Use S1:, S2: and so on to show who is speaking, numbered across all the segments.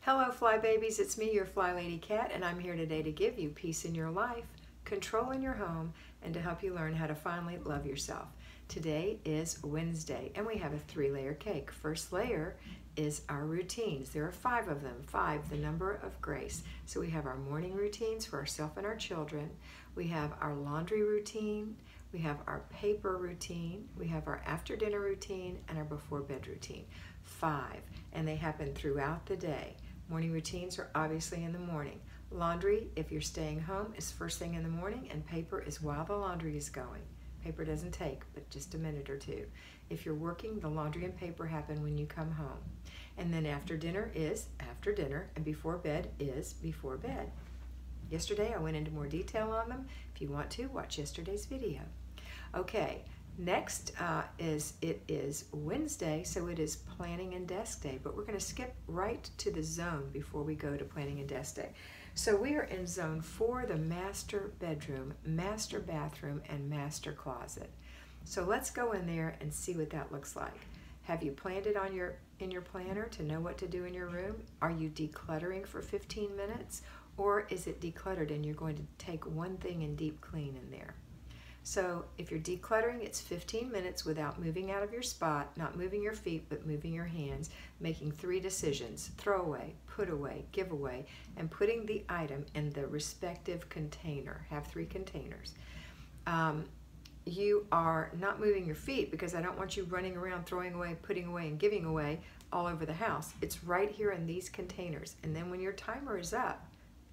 S1: Hello Fly Babies, it's me, your FlyLady Kat, and I'm here today to give you peace in your life, control in your home, and to help you learn how to finally love yourself. Today is Wednesday, and we have a 3-layer cake. First layer is our routines. There are 5 of them, 5, the number of grace. So we have our morning routines for ourselves and our children. We have our laundry routine. We have our paper routine. We have our after dinner routine and our before bed routine. 5, and they happen throughout the day. Morning routines are obviously in the morning. Laundry, if you're staying home, is first thing in the morning, and paper is while the laundry is going. Paper doesn't take but just a minute or two. If you're working, the laundry and paper happen when you come home. And then after dinner is after dinner, and before bed is before bed. Yesterday I went into more detail on them. If you want to, watch yesterday's video. Okay, next it is Wednesday, so it is planning and desk day, but we're going to skip right to the zone before we go to planning and desk day. So we are in zone 4, the master bedroom, master bathroom, and master closet. So let's go in there and see what that looks like. Have you planned it in your planner to know what to do in your room? Are you decluttering for 15 minutes? Or is it decluttered and you're going to take one thing and deep clean in there? So if you're decluttering, it's 15 minutes without moving out of your spot, not moving your feet, but moving your hands, making 3 decisions: throw away, put away, give away, and putting the item in the respective container. Have 3 containers. You are not moving your feet because I don't want you running around throwing away, putting away, and giving away all over the house. It's right here in these containers. And then when your timer is up,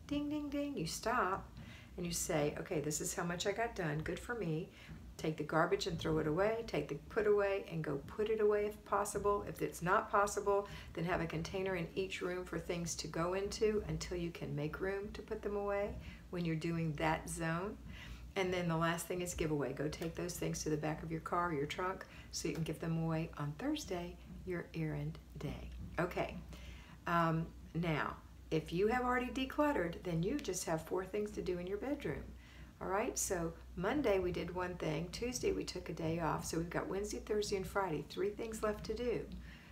S1: ding, ding, ding, you stop and you say, okay, this is how much I got done, good for me. Take the garbage and throw it away, take the put away and go put it away if possible. If it's not possible, then have a container in each room for things to go into until you can make room to put them away when you're doing that zone. And then the last thing is give away. Go take those things to the back of your car or your trunk so you can give them away on Thursday, your errand day. Okay, now, if you have already decluttered, then you just have 4 things to do in your bedroom. All right, so Monday we did 1 thing, Tuesday we took a day off, so we've got Wednesday, Thursday, and Friday, 3 things left to do.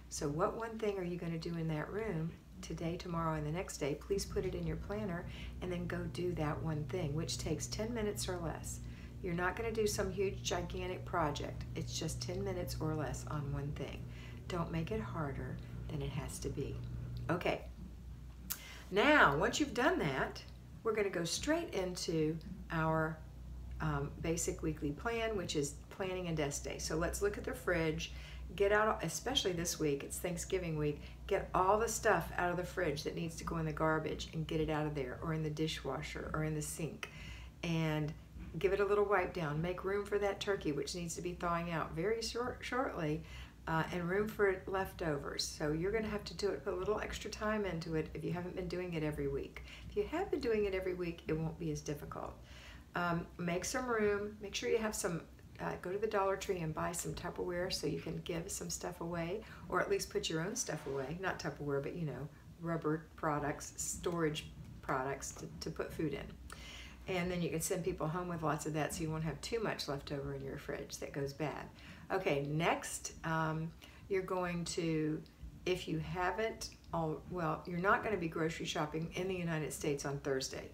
S1: So what 1 thing are you going to do in that room today, tomorrow, and the next day? Please put it in your planner and then go do that 1 thing, which takes 10 minutes or less. You're not going to do some huge, gigantic project. It's just 10 minutes or less on 1 thing. Don't make it harder than it has to be. Okay. Now, once you've done that, we're going to go straight into our basic weekly plan, which is planning and desk day. So let's look at the fridge. Get out, especially this week, it's Thanksgiving week, get all the stuff out of the fridge that needs to go in the garbage and get it out of there, or in the dishwasher, or in the sink. And give it a little wipe down. Make room for that turkey, which needs to be thawing out very shortly. And room for leftovers. So you're going to have to do it, put a little extra time into it if you haven't been doing it every week. If you have been doing it every week, it won't be as difficult. Make some room. Make sure you have some, go to the Dollar Tree and buy some Tupperware so you can give some stuff away, or at least put your own stuff away. Not Tupperware, but you know, rubber products, storage products to put food in. And then you can send people home with lots of that so you won't have too much left over in your fridge that goes bad. Okay, next, you're going to, if you haven't, well, you're not going to be grocery shopping in the United States on Thursday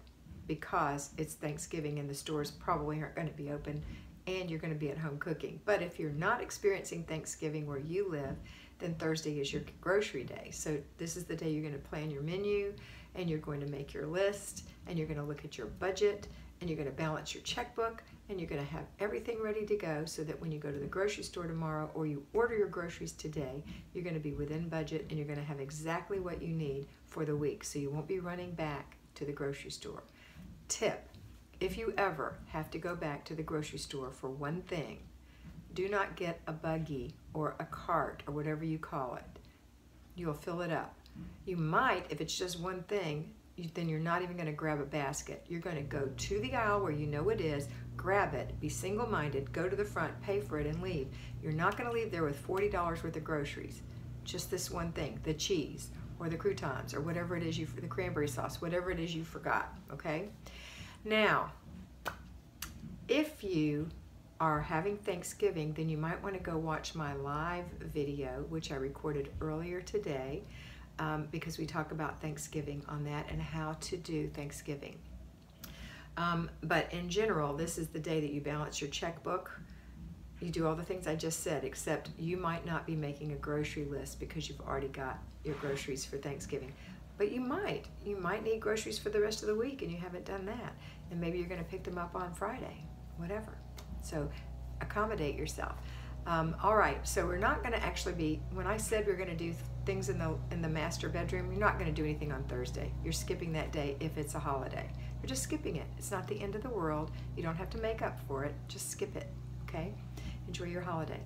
S1: because it's Thanksgiving and the stores probably aren't going to be open and you're going to be at home cooking. But if you're not experiencing Thanksgiving where you live, then Thursday is your grocery day. So this is the day you're going to plan your menu and you're going to make your list and you're going to look at your budget and you're going to balance your checkbook and you're going to have everything ready to go so that when you go to the grocery store tomorrow or you order your groceries today, you're going to be within budget and you're going to have exactly what you need for the week, so you won't be running back to the grocery store. Tip: if you ever have to go back to the grocery store for 1 thing, do not get a buggy or a cart or whatever you call it. You'll fill it up. You might, if it's just 1 thing, then you're not even going to grab a basket. You're going to go to the aisle where you know it is, grab it, be single-minded, go to the front, pay for it, and leave. You're not going to leave there with $40 worth of groceries. Just this 1 thing, the cheese or the croutons or whatever it is the cranberry sauce, whatever it is you forgot, okay? Now, if you are having Thanksgiving, then you might want to go watch my live video, which I recorded earlier today. because we talk about Thanksgiving on that and how to do Thanksgiving. But in general, this is the day that you balance your checkbook. You do all the things I just said, except you might not be making a grocery list because you've already got your groceries for Thanksgiving. But you might need groceries for the rest of the week and you haven't done that. And maybe you're going to pick them up on Friday, whatever. So accommodate yourself. All right, so we're not going to actually be, when I said we're going to do things in the master bedroom, you're not going to do anything on Thursday. You're skipping that day if it's a holiday. You're just skipping it. It's not the end of the world. You don't have to make up for it. Just skip it, okay? Enjoy your holiday.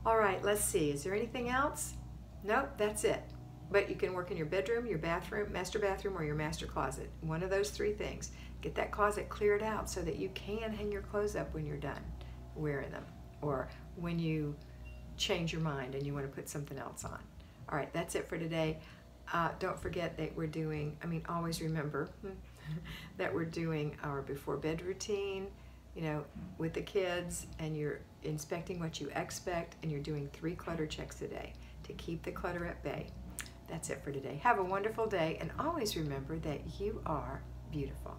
S1: All right, let's see. Is there anything else? Nope, that's it. But you can work in your bedroom, your bathroom, master bathroom, or your master closet. One of those three things. Get that closet cleared out so that you can hang your clothes up when you're done wearing them, or when you change your mind and you want to put something else on. All right, that's it for today. Don't forget that we're doing, always remember that we're doing our before bed routine, with the kids, and you're inspecting what you expect, and you're doing 3 clutter checks a day to keep the clutter at bay. That's it for today. Have a wonderful day, and always remember that you are beautiful.